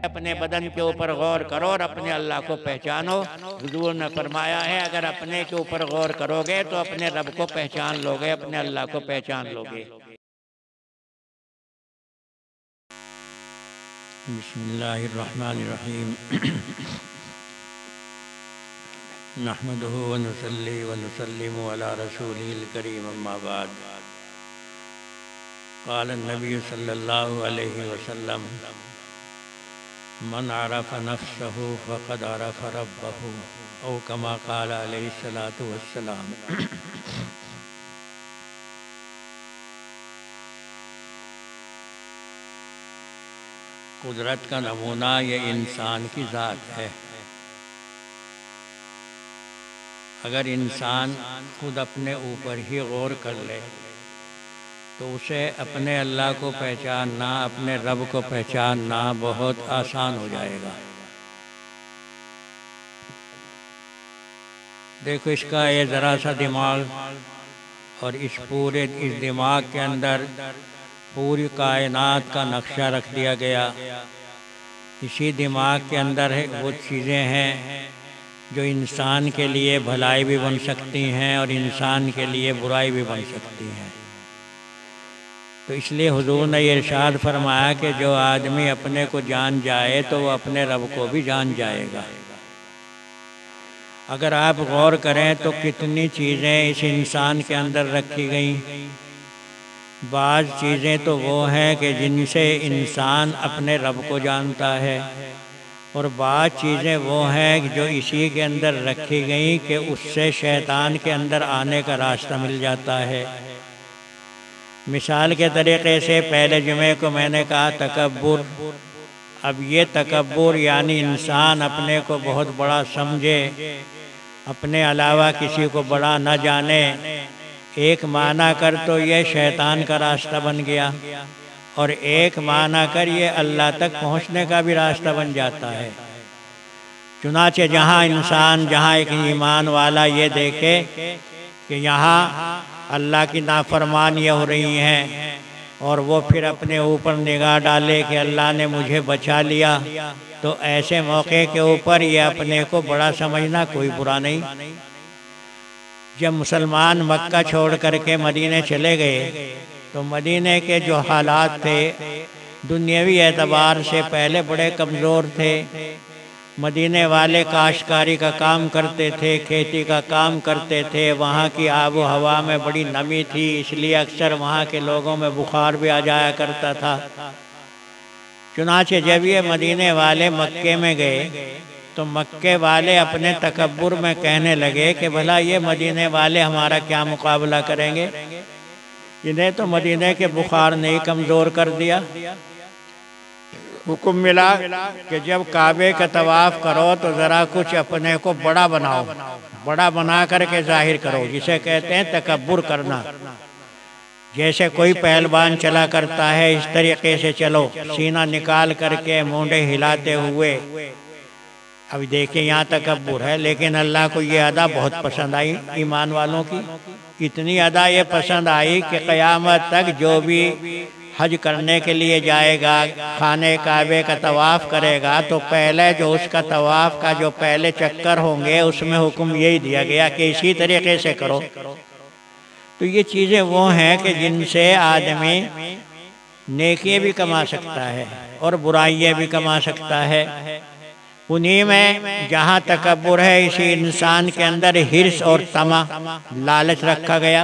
अपने बदन के ऊपर गौर करो और अपने अल्लाह को पहचानो। हुजूर ने फरमाया है अगर अपने के ऊपर गौर करोगे तो अपने रब को पहचान लोगे, अपने अल्लाह को पहचान लोगे। बिस्मिल्लाहिर्रहमानिर्रहीम। नहमदुहु व नुसल्ली व नुसल्लिमु अला रसूलिल करीम अम्मा बाद। क़ाल नबी सल्लल्लाहु अलैहि वसल्लम मन अरफ़ नफ्सहु फ़क़द अरफ़ रब्बहु औ कमा क़ाल अलैहि सलातु वस्सलाम। कुदरत का नमूना ये इंसान की ज़ात है। अगर इंसान खुद अपने ऊपर ही गौर कर ले तो उसे अपने अल्लाह को पहचानना, अपने रब को पहचानना बहुत आसान हो जाएगा। देखो इसका ये ज़रा सा दिमाग और इस दिमाग के अंदर पूरी कायनात का नक्शा रख दिया गया। इसी दिमाग के अंदर है वो चीज़ें हैं जो इंसान के लिए भलाई भी बन सकती हैं और इंसान के लिए बुराई भी बन सकती हैं। तो इसलिए हुजूर ने ये इरशाद फरमाया कि जो आदमी अपने को जान जाए तो वो अपने रब को भी जान जाएगा। अगर आप गौर करें तो कितनी चीज़ें इस इंसान के अंदर रखी गई। बाज़ चीज़ें तो वो हैं कि जिनसे इंसान अपने रब को जानता है और बाज़ चीज़ें वो हैं जो इसी के अंदर रखी गई कि उससे शैतान के अंदर आने का रास्ता मिल जाता है। मिसाल के तरीक़े से पहले जुमे को मैंने कहा तकब्बुर। अब ये तकब्बुर यानी इंसान अपने को बहुत बड़ा समझे, अपने अलावा किसी को बड़ा न जाने, एक माना कर तो ये शैतान का रास्ता बन गया और एक माना कर ये अल्लाह तक पहुँचने का भी रास्ता बन जाता है। चुनाचे जहाँ इंसान, जहाँ एक ईमान वाला ये देखे कि यहाँ अल्लाह की नाफरमानियाँ हो रही हैं और वो फिर अपने ऊपर निगाह डाले कि अल्लाह ने मुझे बचा लिया, तो ऐसे मौके के ऊपर ये अपने को बड़ा समझना कोई बुरा नहीं। जब मुसलमान मक्का छोड़ करके मदीने चले गए तो मदीने के जो हालात थे दुनियावी एतबार से पहले बड़े कमज़ोर थे। मदीने वाले काश्तकारी का काम करते थे, खेती का काम करते थे। वहाँ की आबो हवा में बड़ी नमी थी, इसलिए अक्सर वहाँ के लोगों में बुखार भी आ जाया करता था। चुनाचे जब ये मदीने वाले मक्के में गए तो मक्के वाले अपने तकब्बुर में कहने लगे कि भला ये मदीने वाले हमारा क्या मुकाबला करेंगे, इन्हें तो मदीने के बुखार ने ही कमज़ोर कर दिया। हुक्म मिला कि जब काबे का तवाफ़ करो तो ज़रा कुछ अपने को बड़ा बनाओ, बड़ा बना करके जाहिर करो, जिसे कहते हैं तकब्बुर करना। जैसे कोई पहलवान चला करता है इस तरीके से चलो, सीना निकाल करके मूंढे हिलाते हुए। अब देखिए यहाँ तकब्बुर है, लेकिन अल्लाह को ये अदा बहुत पसंद आई ईमान वालों की। इतनी अदा ये पसंद आई कि क़यामत तक जो भी हज करने के लिए जाएगा, खाने काबे का तवाफ़ करेगा, तो पहले जो उसका तवाफ़ का जो पहले चक्कर होंगे उसमें हुक्म यही दिया गया कि इसी तरीके से करो। तो ये चीज़ें वो हैं कि जिनसे आदमी नेकियां भी कमा सकता है और बुराइयां भी कमा सकता है। उन्हीं में जहाँ तकब्बुर है इसी इंसान के अंदर हिर्स और तमा, लालच रखा गया।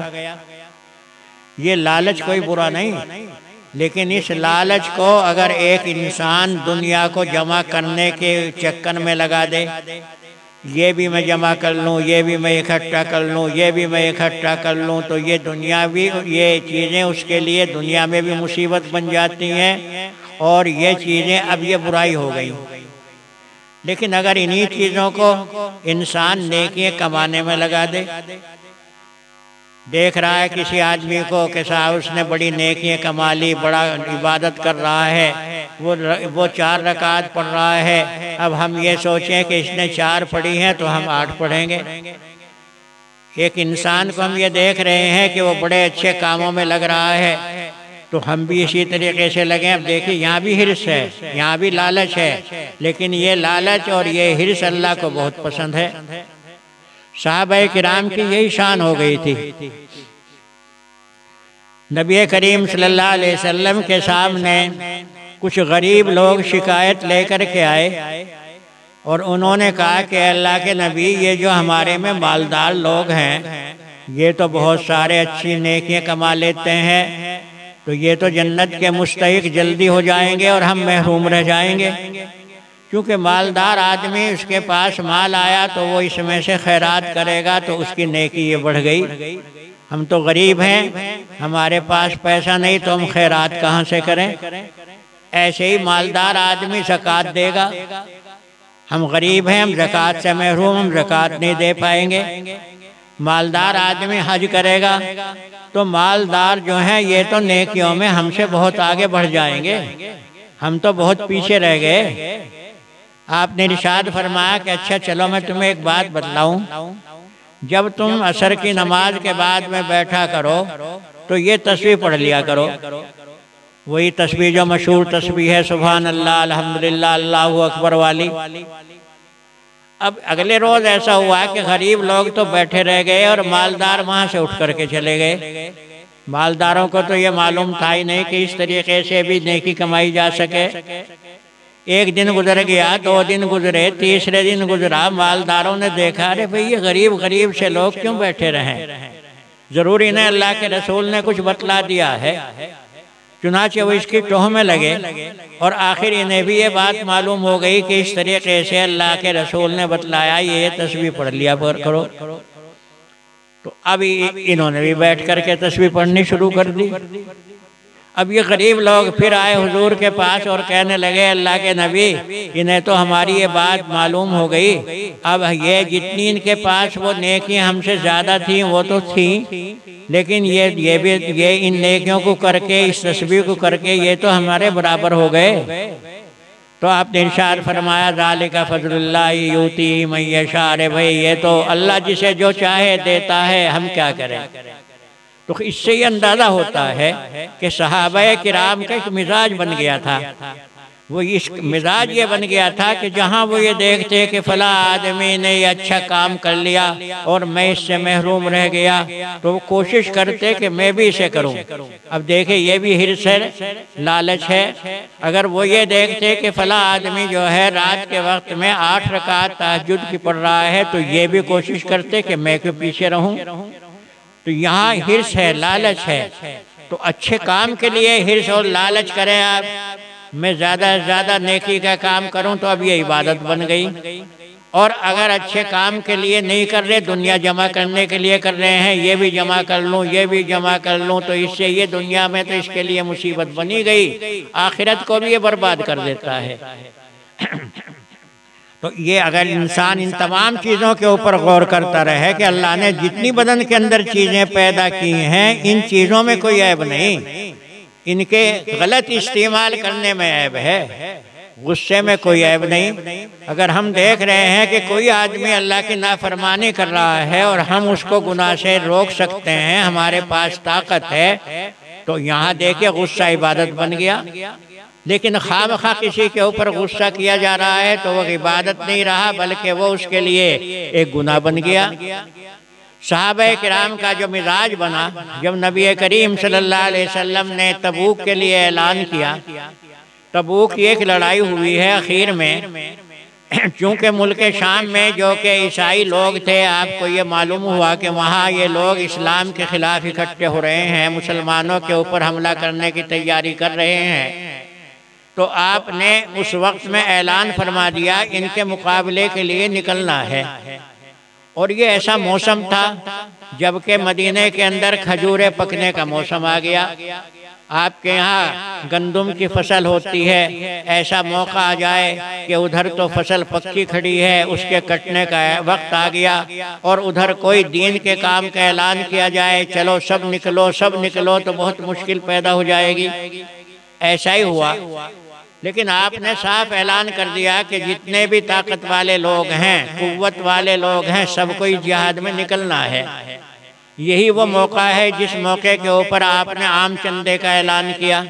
ये लालच कोई बुरा नहीं, लेकिन इस लालच को अगर एक इंसान दुनिया को जमा करने के चक्कर में लगा दे, ये भी मैं जमा कर लूँ, ये भी मैं इकट्ठा कर लूँ, ये भी मैं इकट्ठा कर लूँ, तो ये दुनिया भी, ये चीज़ें उसके लिए दुनिया में भी मुसीबत बन जाती हैं और ये चीज़ें अब ये बुराई हो गई। लेकिन अगर इन्हीं चीज़ों को इंसान नेकियां कमाने में लगा दे, देख रहा है किसी आदमी को कि साहब उसने बड़ी नेकियां कमा ली, बड़ा इबादत कर रहा है, वो 4 रकात पढ़ रहा है, अब हम ये सोचें कि इसने 4 पढ़ी हैं तो हम 8 पढ़ेंगे। एक इंसान को हम ये देख रहे हैं कि वो बड़े अच्छे कामों में लग रहा है, तो हम भी इसी तरीके से लगे। अब देखिए यहाँ भी हिर्स है, यहाँ भी लालच है, लेकिन ये लालच और ये हिर्स अल्लाह को बहुत पसंद है। सहाबाए किराम की यही शान हो गई थी। नबी करीम सल्लल्लाहु अलैहि वसल्लम के सामने कुछ गरीब लोग शिकायत लेकर के आए और उन्होंने कहा कि अल्लाह के नबी, ये जो हमारे में मालदार लोग हैं ये तो बहुत सारे अच्छी नेकियां कमा लेते हैं, तो ये तो जन्नत के मुस्तहिक जल्दी हो जाएंगे और हम महरूम रह जाएंगे। क्योंकि मालदार आदमी, उसके पास माल आया तो वो इसमें से खैरात करेगा तो उसकी नेकी ये बढ़ गई। हम तो गरीब हैं, हमारे पास पैसा नहीं, तो हम खैरात कहाँ से करें। ऐसे ही मालदार आदमी ज़कात देगा, हम गरीब हैं, हम ज़कात से महरूम, हम ज़कात नहीं दे पाएंगे। मालदार आदमी हज करेगा तो मालदार जो हैं ये तो नेकियों में हमसे बहुत आगे बढ़ जाएंगे, हम तो बहुत पीछे रह गए। आपने इरशाद फरमाया कि अच्छा चलो मैं तुम्हें एक बात बतलाऊं, जब तुम असर की नमाज के बाद में बैठा करो तो ये तस्बीह पढ़ लिया करो, वही तस्बीह जो मशहूर तस्बीह है सुभान अल्लाह अल्हम्दुलिल्लाह अल्लाहु अकबर वाली। अब अगले रोज ऐसा हुआ कि गरीब लोग तो बैठे रह गए और मालदार वहाँ से उठ करके चले गए। मालदारों को तो ये मालूम था ही नहीं कि इस तरीके से भी नेकी कमाई जा सके। एक दिन गुजर गया, 2 दिन गुजरे, तीसरे दिन गुजरा, मालदारों ने देखा अरे भाई ये गरीब गरीब से लोग क्यों बैठे रहे, जरूर इन्हें अल्लाह के रसूल ने कुछ बतला दिया है। चुनाचे वो इसकी टोह में लगे और आखिर इन्हें भी ये बात मालूम हो गई कि इस तरीके से अल्लाह के रसूल ने बतलाया ये तस्बीह पढ़ लिया करो। तो अब इन्होंने भी बैठ करके तस्बीह पढ़नी शुरू कर दी। अब ये गरीब लोग फिर आए हुजूर के पास और कहने लगे अल्लाह के नबी, इन्हें तो हमारी ये बात मालूम हो गई, अब ये जितनी इनके पास वो नेकियां हमसे ज़्यादा थी वो तो थी, लेकिन ये इन नेकियों को करके, इस तस्बीह को करके ये तो हमारे बराबर हो गए। तो आपने इरशाद फरमाया ज़ालिका फ़ज़लुल्लाह यूती मन यशा। अरे भाई ये तो अल्लाह जिसे जो चाहे देता है, हम क्या करें। तो इससे ये अंदाज़ा होता है कि सहाबाए किराम का एक मिजाज बन गया था। वो इस मिजाज ये बन गया था कि जहाँ वो ये देखते कि फला आदमी ने ये अच्छा काम कर लिया और मैं इससे महरूम रह गया, तो वो कोशिश करते कि मैं भी इसे करूं। अब देखे ये भी हिर्स है, लालच है। अगर वो ये देखते कि फला आदमी जो है रात के वक्त में 8 रकात तहज्जुद की पढ़ रहा है, तो ये भी कोशिश करते कि मैं क्यों पीछे रहूं। तो यहाँ हिर्स है, लालच है। तो अच्छे काम के लिए हिर्स और लालच करें आप, मैं ज़्यादा से ज़्यादा नेकी का काम करूं, तो अब ये इबादत बन गई। और अगर अच्छे काम के लिए नहीं कर रहे, दुनिया जमा करने के लिए कर रहे हैं, ये भी जमा कर लूं, ये भी जमा कर लूं, तो इससे ये दुनिया में तो इसके लिए मुसीबत बनी गई, आखिरत को भी ये बर्बाद कर देता है। तो ये अगर इंसान इन तमाम चीज़ों के ऊपर गौर करता रहे कि अल्लाह ने जितनी बदन के अंदर चीज़ें पैदा की हैं, इन चीज़ों में कोई ऐब नहीं, इनके गलत इस्तेमाल करने में ऐब है, गुस्से में कोई ऐब नहीं। अगर हम देख रहे हैं कि कोई आदमी अल्लाह की नाफरमानी कर रहा है और हम उसको गुनाह से रोक सकते हैं, हमारे पास ताकत है, तो यहाँ देखिए गुस्सा इबादत बन गया। लेकिन खामखा किसी के ऊपर गुस्सा किया जा रहा है तो वो इबादत नहीं रहा, बल्कि वो उसके लिए एक गुनाह बन गया। सहाबाए किराम का जो मिजाज बना, जब नबी करीम सल्लल्लाहु अलैहि वसल्लम ने तबूक के लिए ऐलान किया, तबूक की एक लड़ाई हुई है आखिर में, चूँकि मुल्क शाम में जो कि ईसाई लोग थे, आपको ये मालूम हुआ कि वहाँ ये लोग इस्लाम के ख़िलाफ़ इकट्ठे हो रहे हैं, मुसलमानों के ऊपर हमला करने की तैयारी कर रहे हैं। तो आपने उस वक्त में ऐलान फरमा दिया इनके मुकाबले के लिए निकलना है। और ये ऐसा मौसम था जबकि मदीने के अंदर खजूरें पकने का मौसम आ गया। आपके यहाँ गंदुम की फसल होती है, ऐसा मौका आ जाए कि उधर तो फसल पक्की खड़ी है, उसके कटने का वक्त आ गया, और उधर कोई दीन के काम का ऐलान किया जाए, चलो सब निकलो सब निकलो, तो बहुत मुश्किल पैदा हो जाएगी। ऐसा ही हुआ। लेकिन आपने साफ ऐलान कर दिया कि जितने भी ताकत वाले लोग हैं, कुव्वत वाले लोग हैं, सबको इस जिहाद में निकलना है। यही वो मौका है जिस मौके के ऊपर आपने आम चंदे का ऐलान किया।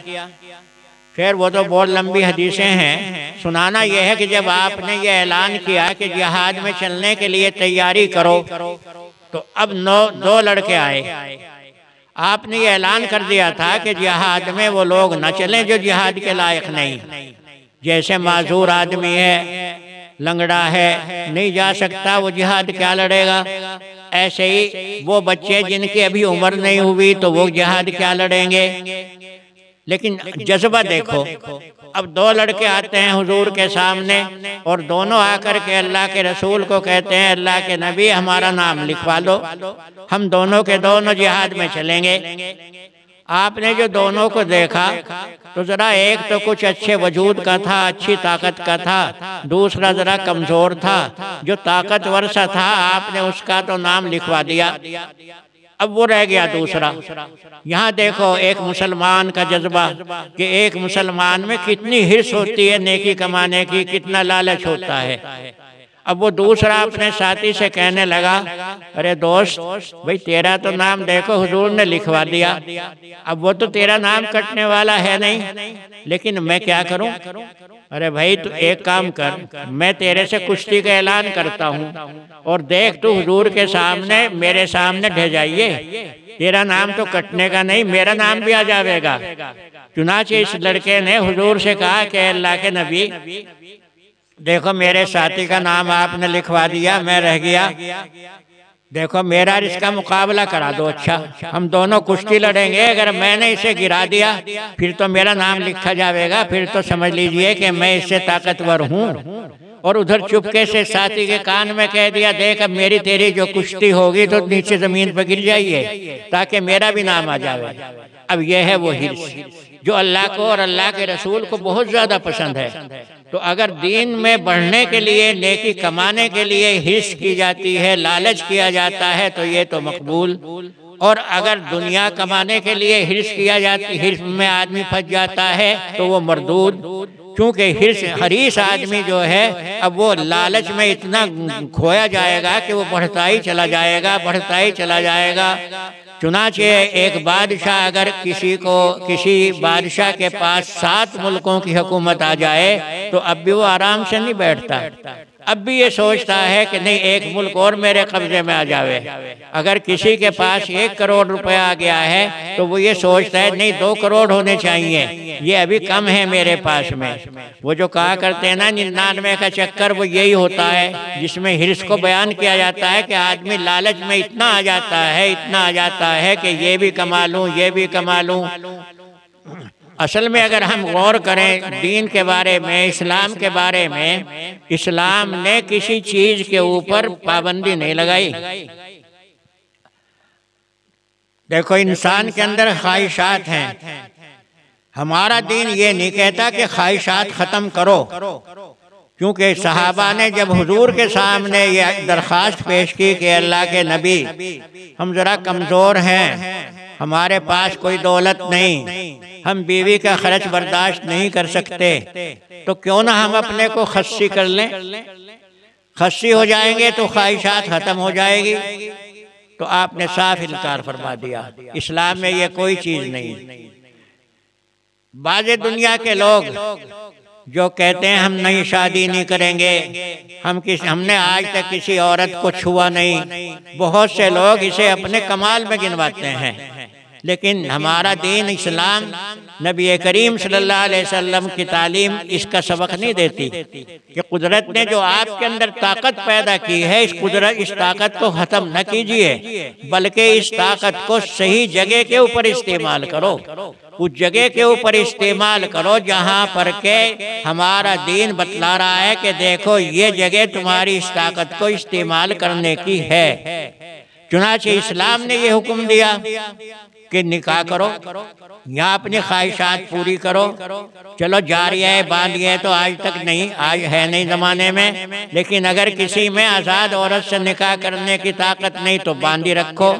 फिर वो तो बहुत लंबी हदीसें हैं, सुनाना यह है कि जब आपने ये ऐलान किया कि जिहाद में चलने के लिए तैयारी करो, तो अब 2 लड़के आए। आपने ये ऐलान कर दिया था कि जिहाद में वो लोग न चलें जो जिहाद के लायक नहीं, जैसे माजूर आदमी है, लंगड़ा है, नहीं जा सकता, वो जिहाद क्या लड़ेगा। ऐसे ही वो बच्चे जिनकी अभी उम्र नहीं हुई तो वो जिहाद क्या लड़ेंगे। लेकिन जज्बा देखो, अब 2 लड़के आते हैं हुजूर के सामने और दोनों आकर के अल्लाह के रसूल को कहते हैं, अल्लाह के नबी हमारा नाम लिखवा लो, हम दोनों के दोनों जिहाद में चलेंगे। आपने जो दोनों को देखा तो जरा एक तो कुछ अच्छे वजूद का था, अच्छी ताकत का था, दूसरा जरा कमजोर था। जो ताकतवर सा था आपने उसका तो नाम लिखवा दिया, अब वो रह गया दूसरा। यहाँ देखो एक मुसलमान का जज्बा कि एक मुसलमान में कितनी हिर्स होती है नेकी कमाने की, कितना लालच होता है। अब वो दूसरा अपने साथी से कहने लगा, अरे दोस्त भाई तेरा तो नाम देखो हुजूर ने लिखवा दिया, अब वो तो तेरा नाम कटने वाला है नहीं, लेकिन मैं क्या करूं। अरे भाई तू एक काम कर, मैं तेरे से कुश्ती का ऐलान करता हूं और देख तू हुजूर के सामने मेरे सामने ढह जाइए, तेरा नाम तो कटने का नहीं, मेरा नाम भी आ जाएगा। चुनाचे इस लड़के ने हुजूर से कहा कि अल्लाह के नबी देखो मेरे साथी का नाम आपने लिखवा दिया, मैं रह गया, देखो मेरा इसका मुकाबला करा दो। अच्छा हम दोनों कुश्ती लड़ेंगे, अगर मैंने इसे गिरा दिया फिर तो मेरा नाम लिखा जाएगा, फिर तो समझ लीजिए कि मैं इससे ताकतवर हूँ। और उधर चुपके से साथी के कान में कह दिया, देख अब मेरी तेरी जो कुश्ती होगी तो नीचे जमीन पर गिर जाइए ताकि मेरा भी नाम आ जाए। अब यह है वो हिर्स जो अल्लाह को और अल्लाह के रसूल को बहुत ज्यादा पसंद है। तो अगर दीन में बढ़ने के लिए, नेकी कमाने के लिए हिर्स की जाती है, लालच किया जाता है, तो ये तो मकबूल। और अगर दुनिया कमाने के लिए हिर्स किया जाती, हिर्स में आदमी फंस जाता है तो वो मरदूद। क्योंकि हरीस आदमी जो है अब वो लालच में इतना खोया जाएगा कि वो बढ़ता ही चला जाएगा, बढ़ता ही चला जाएगा। चुनाचे एक बादशाह अगर किसी बादशाह के पास 7 मुल्कों की हुकूमत आ जाए तो अब भी वो आराम से नहीं बैठता, अब भी ये सोचता है कि नहीं एक मुल्क और मेरे कब्जे में आ जावे। अगर किसी के पास 1 करोड़ रुपया आ गया है तो वो ये सोचता है नहीं 2 करोड़ होने चाहिए, ये अभी कम है मेरे पास में। वो जो कहा करते हैं ना 99 का चक्कर, वो यही होता है जिसमें हिर्स को बयान किया जाता है कि आदमी लालच में इतना आ जाता है, इतना आ जाता है कि ये भी कमा लूँ, ये भी कमा लूँ। असल में अगर हम गौर करें दीन के बारे में, इस्लाम के बारे में, इस्लाम ने किसी चीज के ऊपर पाबंदी नहीं लगाई। देखो इंसान के अंदर ख्वाहिशात हैं, हमारा दीन ये नहीं कहता कि ख्वाहिशात खत्म करो। क्योंकि सहाबा ने जब हुजूर के सामने ये दरख्वास्त पेश की कि अल्लाह के नबी हम जरा कमजोर हैं, हमारे पास कोई दौलत नहीं, हम बीवी का खर्च बर्दाश्त नहीं कर सकते, तो क्यों ना हम अपने को खस्सी कर लें, खस्सी हो जाएंगे तो ख्वाहिशात खत्म हो जाएगी। तो आपने साफ इनकार फरमा दिया, इस्लाम में ये कोई चीज नहीं। बाज़ दुनिया के लोग जो कहते हैं हम नई शादी नहीं करेंगे, हमने आज तक किसी औरत को छुआ नहीं, बहुत से लोग इसे अपने कमाल में गिनवाते हैं। लेकिन हमारा दीन इस्लाम, नबी करीम सल्लल्लाहु अलैहि वसल्लम की तालीम इसका सबक नहीं देती कि कुदरत ने जो आपके अंदर ताकत पैदा की है, इस ताकत को ख़त्म न कीजिए, बल्कि इस ताकत को सही जगह के ऊपर इस्तेमाल करो, उस जगह के ऊपर इस्तेमाल करो जहाँ पर के हमारा दीन बतला रहा है कि देखो ये जगह तुम्हारी इस ताकत को इस्तेमाल करने की है। चुनाचे इस्लाम ने ये हुक्म दिया कि निकाह करो, यहाँ अपनी ख्वाहिशात पूरी करो। चलो जारिया है, बांधिए है तो आज तक नहीं, आज है नहीं ज़माने में, लेकिन अगर किसी में आज़ाद औरत से निकाह करने की ताकत नहीं तो बांधी रखो।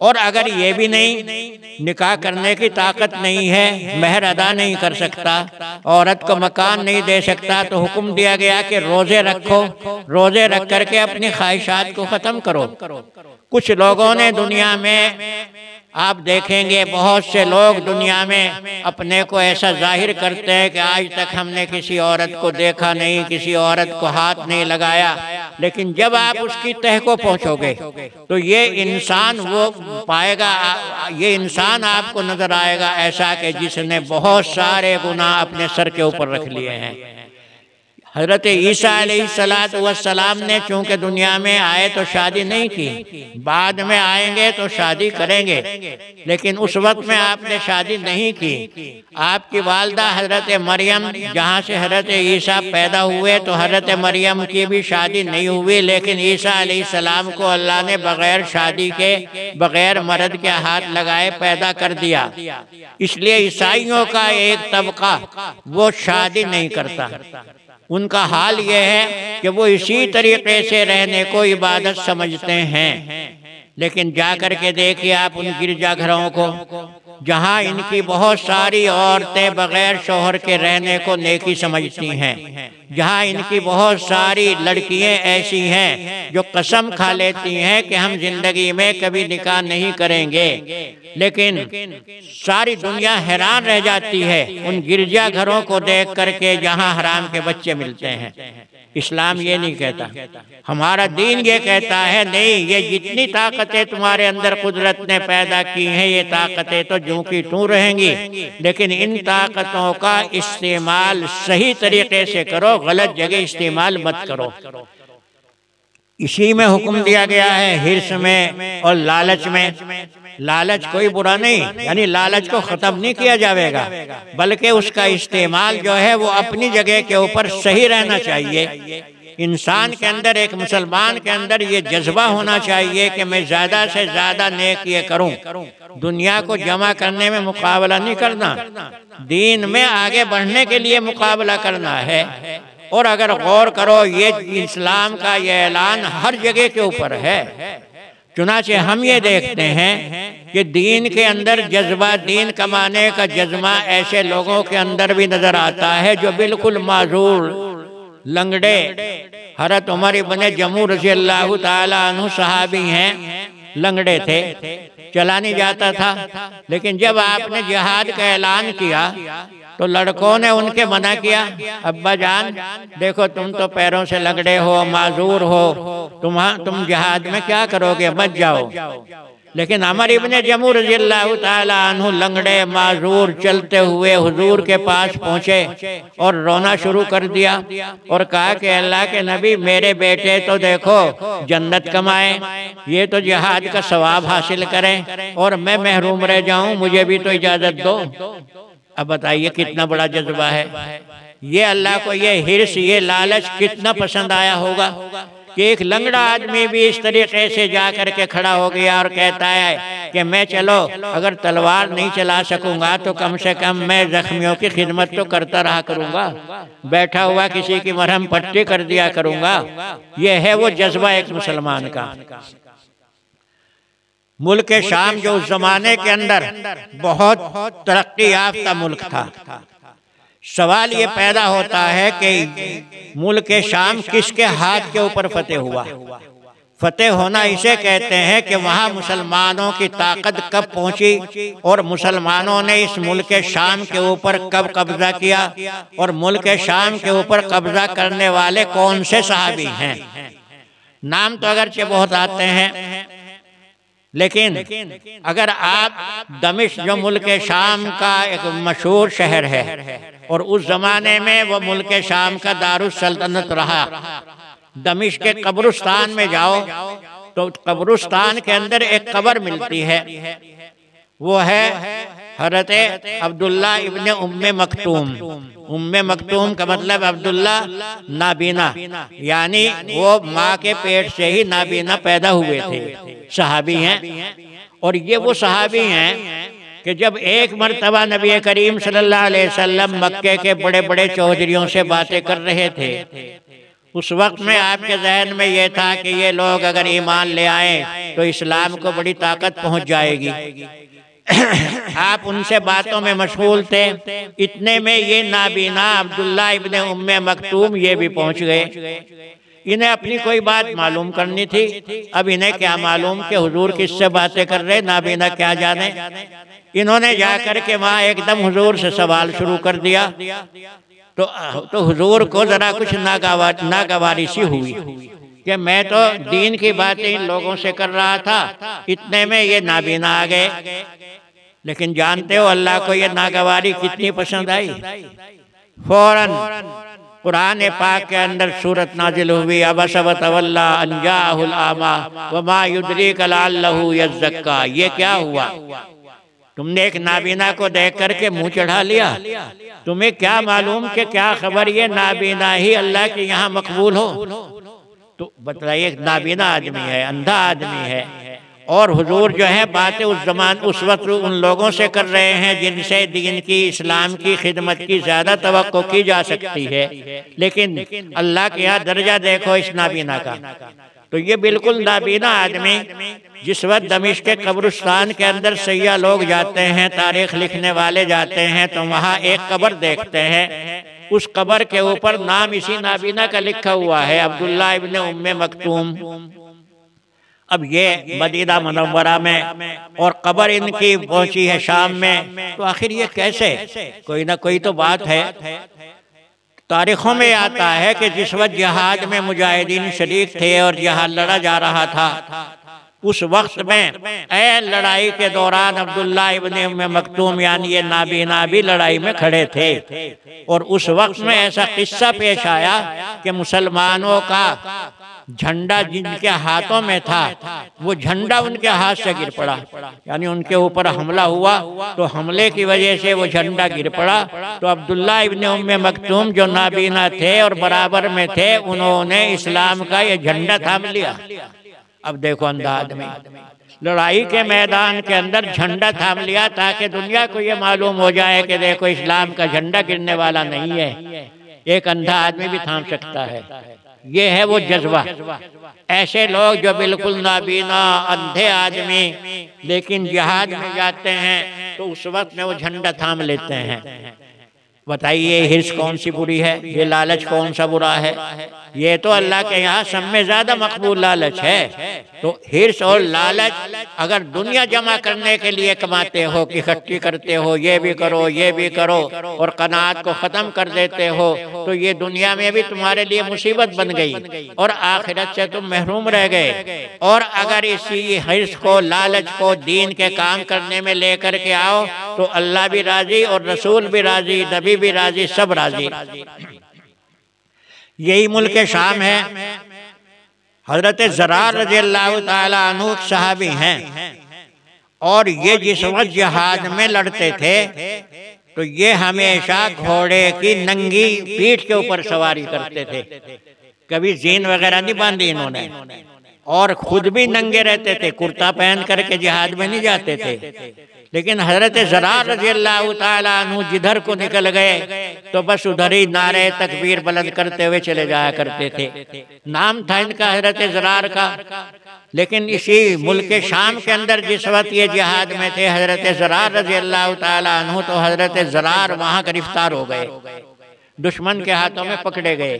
और अगर ये भी नहीं, निकाह करने की ताकत नहीं है, महर अदा नहीं कर सकता, औरत को मकान नहीं दे सकता, तो हुक्म दिया गया कि रोजे रखो, रोजे रख करके अपनी ख्वाहिशात को ख़त्म करो। कुछ लोगों ने दुनिया में, आप देखेंगे बहुत से लोग दुनिया में अपने को ऐसा जाहिर करते हैं कि आज तक हमने किसी औरत को देखा नहीं, किसी औरत को हाथ नहीं लगाया, लेकिन जब आप उसकी तह को पहुंचोगे तो ये इंसान वो पाएगा, ये इंसान आपको नजर आएगा ऐसा कि जिसने बहुत सारे गुनाह अपने सर के ऊपर रख लिए हैं। हज़रत ईसा अलैहिस्सलाम ने चूँकि दुनिया में आए तो शादी नहीं की, बाद में आएंगे तो शादी करेंगे, लेकिन उस वक्त में आपने शादी नहीं की। आपकी वालदा हज़रत मरियम, जहाँ से हज़रत ईसा पैदा हुए, तो हज़रत मरियम की भी शादी नहीं हुई, लेकिन ईसा अलैहिस्सलाम को अल्लाह ने बग़ैर शादी के, बग़ैर मर्द के हाथ लगाए पैदा कर दिया। इसलिए ईसाइयों का एक तबका वो शादी नहीं करता। उनका हाल ये है कि वो इसी तरीके से रहने को इबादत समझते हैं। लेकिन जा कर के देखिए आप उन गिरजाघरों को, जहाँ इनकी बहुत सारी औरतें बग़ैर शौहर के रहने को नेकी समझती हैं, जहाँ इनकी बहुत सारी लड़कियां ऐसी हैं जो कसम खा लेती हैं कि हम जिंदगी में कभी निकाह नहीं करेंगे, लेकिन सारी दुनिया हैरान रह जाती है उन गिरजाघरों को देख करके जहाँ हराम के बच्चे मिलते हैं। इस्लाम ये नहीं कहता, हमारा दीन ये कहता है नहीं, ये जितनी ताकतें तुम्हारे अंदर कुदरत ने पैदा की हैं, ये ताकतें तो जूं की त्यों रहेंगी, लेकिन इन ताकतों का इस्तेमाल सही तरीके से करो, गलत जगह इस्तेमाल मत करो। इसी में हुक्म दिया गया है हिर्स में और लालच में। लालच कोई बुरा नहीं, यानी लालच को ख़त्म नहीं किया जाएगा, बल्कि उसका इस्तेमाल जो है वो अपनी जगह के ऊपर सही रहना चाहिए। इंसान के अंदर, एक मुसलमान के अंदर ये जज्बा होना चाहिए कि मैं ज़्यादा से ज़्यादा नेक ये करूं। दुनिया को जमा करने में मुकाबला नहीं करना, दीन में आगे बढ़ने के लिए मुकाबला करना है। और अगर गौर करो, ये इस्लाम का ये ऐलान हर जगह के ऊपर है। चुनाचे हम ये देखते हैं कि दीन के अंदर जज्बा, दीन कमाने का जज्बा ऐसे लोगों के अंदर भी नजर आता है जो बिल्कुल माजूर, लंगड़े। हज़रत उमर इब्ने जमू रज़ी अल्लाह ताला अन्हु सहाबी हैं, लंगड़े थे, चला नहीं जाता था, लेकिन जब आपने जिहाद का ऐलान किया तो लड़कों ने उनके मना किया, अब्बा जान देखो तुम तो पैरों से लंगड़े हो, माजूर हो, तुम जिहाद में क्या करोगे, मत जाओ। लेकिन उमर इब्ने जमू रज़ी अल्लाह ताला अन्हु लंगड़े माजूर चलते हुए हुजूर के पास पहुँचे और रोना शुरू कर दिया और कहा कि अल्लाह के नबी, मेरे बेटे तो देखो जन्नत कमाए, ये तो जिहाद का सवाब हासिल करें और मैं महरूम रह जाऊं, मुझे भी तो इजाज़त दो। अब बताइए कितना बड़ा जज्बा है ये। अल्लाह को ये हिर्स, ये लालच कितना पसंद आया होगा कि एक लंगड़ा आदमी भी इस तरीके से जा कर के खड़ा हो गया और कहता है कि मैं चलो अगर तलवार नहीं चला सकूंगा तो कम से कम मैं जख्मियों की खिदमत तो करता रहा करूंगा, बैठा हुआ किसी की मरहम पट्टी कर दिया करूंगा। ये है वो जज्बा एक मुसलमान का। मुल्क शाम जो उस जमाने के अंदर बहुत तरक्की याफ्ता मुल्क था, सवाल ये पैदा होता है कि मुल्क शाम किसके हाथ के ऊपर फतेह हुआ। फतेह होना इसे कहते हैं कि वहाँ मुसलमानों की ताकत कब पहुँची और मुसलमानों ने इस मुल्क शाम के ऊपर कब कब्जा किया और मुल्क शाम के ऊपर कब्जा करने वाले कौन से सहाबी हैं। नाम तो अगरचे बहुत आते हैं, लेकिन अगर आप दमिश्क जो मुल्क शाम का एक मशहूर शहर है और उस जमाने में वो मुल्क शाम का दारुस सल्तनत रहा, दमिश्क के कब्रिस्तान में जाओ तो कब्रिस्तान के अंदर एक कब्र मिलती है, वो है हज़रत अब्दुल्ला इब्ने उम्मे मखतूम। उम्मे मखतूम का मतलब अब्दुल्ला नाबीना, यानी वो माँ के पेट से ही नाबीना पैदा हुए थे, सहाबी हैं। और ये वो सहाबी हैं कि जब एक मर्तबा नबी करीम सल्लल्लाहु अलैहि वसल्लम मक्के के बड़े बड़े चौधरियों से बातें कर रहे थे उस वक्त में आपके जहन में ये था कि ये लोग अगर ईमान ले आए तो इस्लाम को बड़ी ताकत पहुंच जाएगी। आप उनसे बातों में मशगूल थे। इतने में ये नाबीना अब्दुल्ला इब्ने उम्मे मक्तूम ये भी पहुंच गए। इन्हें अपनी कोई बात मालूम करनी थी। अब इन्हें क्या मालूम कि हुजूर किससे बातें कर रहे, नाबीना क्या जाने। इन्होंने जाकर के वहाँ एकदम हुजूर से सवाल शुरू कर दिया। तो हुजूर को जरा कुछ नागवारी सी हुई कि मैं तो दीन की बातें इन लोगों से कर रहा था, इतने में ये नाबीना आ गए। लेकिन जानते हो अल्लाह को ये नागवारी कितनी पसंद आई। फौरन कुरान पाक के अंदर सूरत नाजिल हुई, अबस व तवल्ला अन जाअहुल आमा वमा युद्रिका लअल्लहु यज़्ज़क्का। ये क्या हुआ, तुमने एक नाबीना को देख करके मुंह चढ़ा लिया। तुम्हें क्या मालूम कि क्या खबर ये नाबीना ही अल्लाह के यहाँ मकबूल हो। तो बताइए, एक नाबीना आदमी है, अंधा आदमी है, और हुजूर जो है बातें उस वक्त उन लोगों से कर रहे हैं जिनसे दीन की, इस्लाम की खिदमत की ज़्यादा तवक्को की जा सकती है। लेकिन अल्लाह के यहाँ दर्जा देखो इस नाबीना का। तो ये बिल्कुल नाबीना आदमी, जिस वक्त दमिश्क के कब्रिस्तान के अंदर सैया लोग जाते हैं, तारीख लिखने वाले जाते हैं, तो वहाँ एक कब्र देखते हैं। उस कब्र के ऊपर नाम इसी नाबीना का लिखा हुआ है, अब्दुल्ला इब्ने उम्मे मक्तूम। अब ये मदीना मुनव्वरा में और कब्र इनकी पहुंची है शाम में, तो आखिर ये कैसे, कोई ना कोई तो बात है। तारीखों में आता है कि जिस वक्त जिहाद में मुजाहिदीन शरीक थे और जिहाद लड़ा जा रहा था, उस वक्त में लड़ाई के दौरान अब्दुल्ला इब्ने उम्मे मक्तूम यानी ये नाबीना भी लड़ाई में खड़े थे। और उस वक्त में ऐसा किस्सा पेश आया कि मुसलमानों का झंडा जिनके हाथों में था, वो झंडा उनके हाथ से गिर पड़ा। यानी उनके ऊपर हमला हुआ, तो हमले की वजह से वो झंडा गिर पड़ा। तो अब्दुल्ला इब्ने उम्मे मक्तूम जो नाबीना थे और बराबर में थे, उन्होंने इस्लाम का ये झंडा थाम लिया। अब देखो अंधा आदमी लड़ाई के मैदान के अंदर झंडा थाम लिया, ताकि दुनिया को ये मालूम हो जाए कि देखो इस्लाम का झंडा गिरने वाला नहीं है, एक अंधा आदमी भी थाम सकता है। ये है वो जज्बा। ऐसे लोग जो बिल्कुल नाबीना अंधे आदमी लेकिन जिहाद में जाते हैं, तो उस वक्त में वो झंडा थाम लेते हैं। बताइए हिर्स कौन सी बुरी है, ये लालच कौन सा बुरा है। ये तो अल्लाह के यहाँ सब में ज्यादा मकबूल लालच है। तो हिर्स और लालच अगर दुनिया जमा करने के लिए कमाते हो कि इकट्ठी करते हो, ये भी करो ये भी करो, और कनात को ख़त्म कर देते हो, तो ये दुनिया में भी तुम्हारे लिए मुसीबत बन गई और आखिरत से तुम महरूम रह गए। और अगर इसी हिर्स को, लालच को दीन के काम करने में लेकर के आओ, तो अल्लाह भी राजी और रसूल भी राजी, नबी भी राजी, सब राजी। यही मुल्क शाम है। हजरत ज़रार रज़ी अल्लाह ताला अन्हु सहाबी हैं, और ये जिस वक्त जिहाद में लड़ते थे, तो ये हमेशा घोड़े की नंगी पीठ के ऊपर सवारी करते थे। कभी जीन वगैरह नहीं बांधी इन्होंने, और खुद भी नंगे रहते थे, कुर्ता पहन करके जिहाद में नहीं जाते थे। लेकिन हजरत ज़रार रज़ी अल्लाह ताला अन्हु जिधर को निकल गए, तो बस उधर ही नारे तकबीर बुलंद करते हुए चले जाया करते थे। नाम था इनका हजरत ज़रार का। लेकिन इसी मुल्क शाम के अंदर जिस वक्त ये जिहाद में थे हजरत ज़रार रज़ी अल्लाह ताला अन्हु, तो हजरत ज़रार वहाँ गिरफ्तार हो गए, दुश्मन के हाथों में पकड़े गए।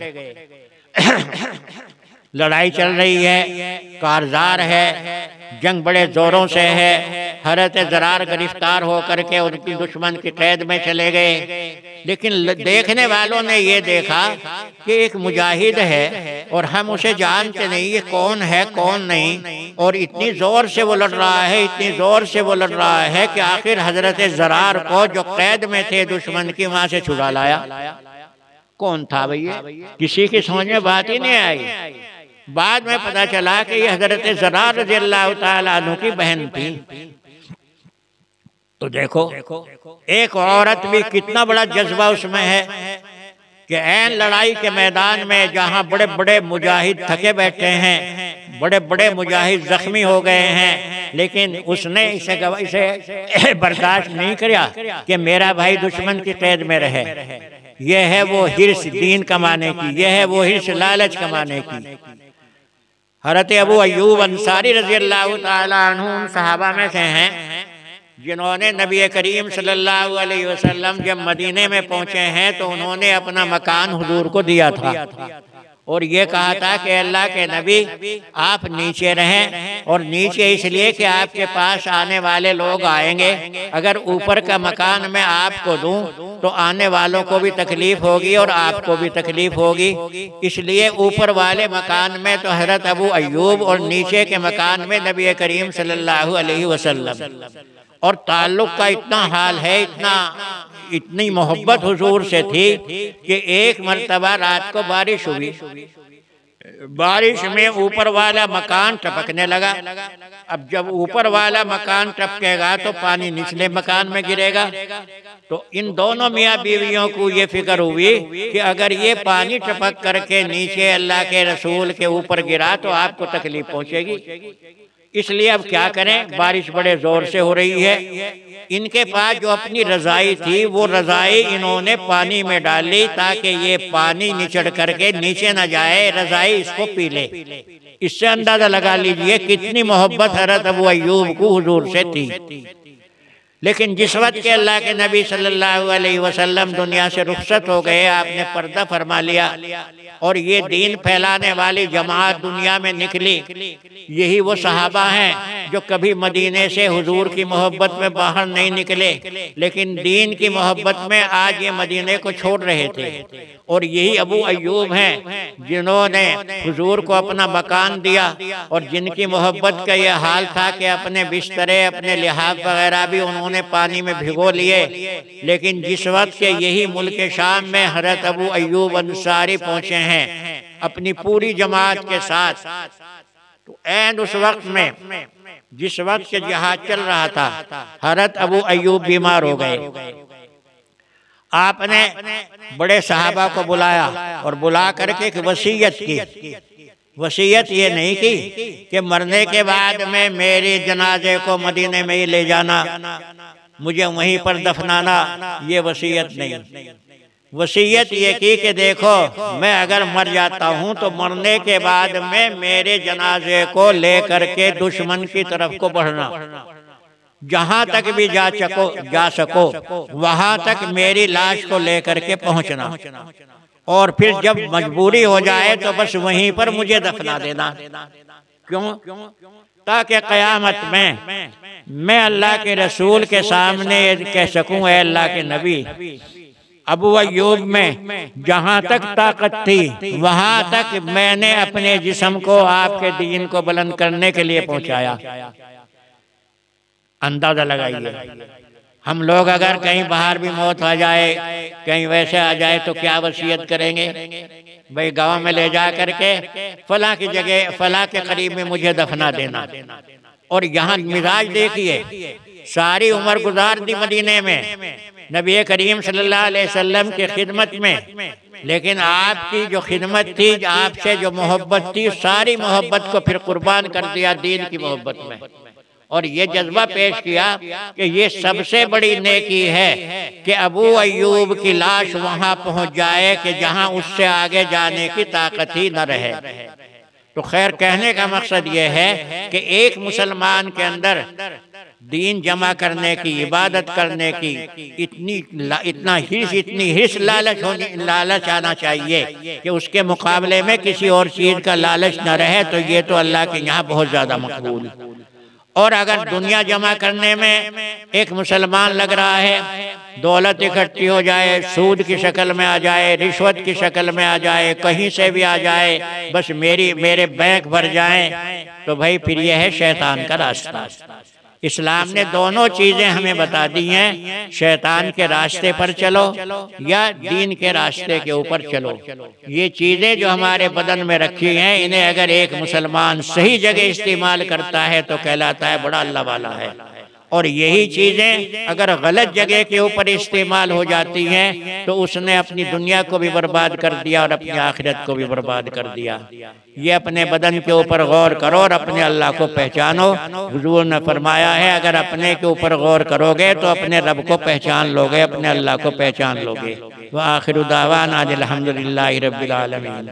लड़ाई चल रही है, कारजार है, जंग बड़े जोरों से है। हजरत ज़रार गिरफ्तार होकर के उनकी दुश्मन की कैद में चले गए। लेकिन देखने वालों ने ये देखा कि एक मुजाहिद है और हम उसे जानते नहीं, ये कौन है कौन नहीं, और इतनी जोर से वो लड़ रहा है, इतनी जोर से वो लड़ रहा है कि आखिर हजरत ज़रार को जो कैद में थे दुश्मन की, वहां से छुड़ा लाया। कौन था भैया, किसी की समझ में बात ही नहीं आई। बाद में पता चला कि ये हजरत ज़रार रज़ी अल्लाह ताला अन्हु की बहन थी। तो देखो एक औरत भी कितना बड़ा जज्बा उसमें है कि ऐन लड़ाई के मैदान में जहां बड़े बड़े मुजाहिद थके बैठे हैं, बड़े बड़े मुजाहिद जख्मी हो गए हैं, लेकिन उसने इसे बर्दाश्त नहीं किया कि मेरा भाई दुश्मन की कैद में रहे। यह है वो हिर्स दीन कमाने की, यह है वो हिर्स लालच कमाने की। हज़रत अबू अय्यूब अंसारी रज़ी अल्लाह ताला अन्हु उन सहाबा में से हैं जिन्होंने नबी करीम सल्लल्लाहु अलैहि वसल्लम जब मदीने में पहुँचे हैं तो उन्होंने अपना मकान हुजूर को दिया था और ये कहा था कि अल्लाह के नबी आप नीचे रहें, और नीचे इसलिए कि आपके पास आने वाले लोग आएंगे। अगर ऊपर का मकान मैं आपको दूं तो आने वालों को भी तकलीफ होगी और आपको भी तकलीफ होगी, इसलिए ऊपर वाले मकान में तो हज़रत अबू अय्यूब और नीचे के मकान में नबी करीम सल्लल्लाहु अलैहि वसल्लम। और ताल्लुक़ का इतना हाल है, इतनी मोहब्बत हुजूर से थी कि एक मर्तबा रात को बारिश हुई। बारिश में ऊपर वाला मकान टपकने लगा। अब जब ऊपर वाला मकान टपकेगा तो पानी निचले मकान में गिरेगा। तो इन दोनों मियाँ बीवियों को ये फिक्र हुई कि अगर ये पानी टपक करके नीचे अल्लाह के रसूल के ऊपर गिरा तो आपको तकलीफ पहुँचेगी, इसलिए अब क्या करें, बारिश बड़े जोर से हो रही है। इनके पास जो अपनी रज़ाई थी वो रज़ाई इन्होंने पानी में डाली ताकि ये पानी निचड़ करके नीचे न जाए, रज़ाई इसको पी ले। इससे अंदाज़ा लगा लीजिए कितनी मोहब्बत हज़रत अबू अय्यूब को हुजूर से थी। लेकिन जिस वक्त के अल्लाह के नबी सल्लल्लाहु अलैहि वसल्लम दुनिया से रुखसत हो गए, आपने पर्दा फरमा लिया और ये दीन फैलाने वाली जमात दुनिया में निकली। यही वो सहाबा हैं जो कभी मदीने से हुजूर की मोहब्बत में बाहर नहीं निकले, लेकिन दीन की मोहब्बत में आज ये मदीने को छोड़ रहे थे। और यही अबू अय्यूब हैं जिन्होंने हुजूर को अपना मकान दिया और जिनकी मोहब्बत का यह हाल था कि अपने बिस्तरे, अपने लिहाफ वगैरह भी उन्होंने पानी में भिगो लिए। लेकिन जिस वक्त के यही मुल्क शाम में हज़रत अबू अय्यूब अंसारी पहुँचे हैं अपनी पूरी जमात के साथ, तो ऐन उस वक्त में जिस वक्त के जिहाद चल रहा था, हज़रत अबू अय्यूब बीमार हो गए। आपने बड़े सहाबा को बुलाया और बुला करके एक वसीयत की। वसीयत ये नहीं की कि मरने के बाद में मेरे जनाजे को मदीने में ही ले जाना, मुझे वहीं पर दफनाना, ये वसीयत नहीं। वसीयत ये की कि देखो मैं अगर मर जाता हूँ तो मरने के बाद में मेरे जनाजे को ले करके दुश्मन की तरफ को बढ़ना, जहाँ तक भी जा सको वहाँ तक मेरी लाश को लेकर के पहुँचना, और फिर जब मजबूरी हो जाए तो बस वहीं पर मुझे दफना देना। क्यों? ताकि क़यामत में मैं अल्लाह के रसूल के सामने कह सकूं, ऐ अल्लाह के नबी, अबू अय्यूब में जहाँ तक ताकत थी वहाँ तक मैंने अपने जिस्म को आपके दीन को बुलंद करने के लिए पहुँचाया। अंदाजा लगाइए, हम लोग अगर कहीं बाहर भी मौत आ जाए, कहीं वैसे आ जाए तो क्या वसीयत करेंगे? भाई गांव में ले जा करके फला की जगह, फला के करीब में मुझे दफना देना। और यहाँ मिजाज देखिए, सारी उम्र गुजार दी मदीने में नबी करीम सल्लल्लाहु अलैहि वसल्लम की खिदमत में, लेकिन आपकी जो खिदमत थी, आपसे जो मोहब्बत थी, सारी मोहब्बत को फिर कुर्बान कर दिया दीन की मोहब्बत में। और ये जज्बा पेश किया कि ये सबसे बड़ी नेकी है कि अबू अय्यूब की लाश वहाँ पहुँच जाए कि जहाँ उससे आगे जाने की ताकत ही न रहे। तो खैर, कहने का मकसद ये है कि एक मुसलमान के अंदर दीन जमा करने की, इबादत करने की इतनी हिर्स लालच आना चाहिए कि उसके मुकाबले में किसी और चीज़ का लालच न रहे। तो ये तो अल्लाह के यहाँ बहुत ज़्यादा मकबूल। और अगर दुनिया जमा करने में एक मुसलमान लग रहा है, दौलत इकट्ठी हो जाए, सूद की शक्ल में आ जाए, रिश्वत की शक्ल में आ जाए, कहीं से भी आ जाए, बस मेरे बैंक भर जाएं, तो भाई फिर यह है शैतान का रास्ता। इस्लाम ने दोनों चीज़ें हमें बता दी हैं, शैतान के रास्ते पर चलो या दीन के रास्ते के ऊपर चलो। ये चीज़ें जो हमारे बदन में रखी हैं, इन्हें अगर एक मुसलमान सही जगह इस्तेमाल करता है तो कहलाता है बड़ा अल्लाह वाला है। और यही चीज़ें अगर गलत जगह के ऊपर इस्तेमाल हो जाती हैं तो उसने अपनी दुनिया को भी बर्बाद कर दिया और अपनी आखिरत को भी बर्बाद कर दिया। ये अपने बदन के ऊपर गौर करो और अपने अल्लाह को पहचानो। हुजूर ने फरमाया है अगर अपने के ऊपर गौर करोगे तो अपने रब को पहचान लोगे, अपने अल्लाह को पहचान लोगे। व आखिरु दावाना अनिल हम्दुलिल्लाहि रब्बिल आलमीन।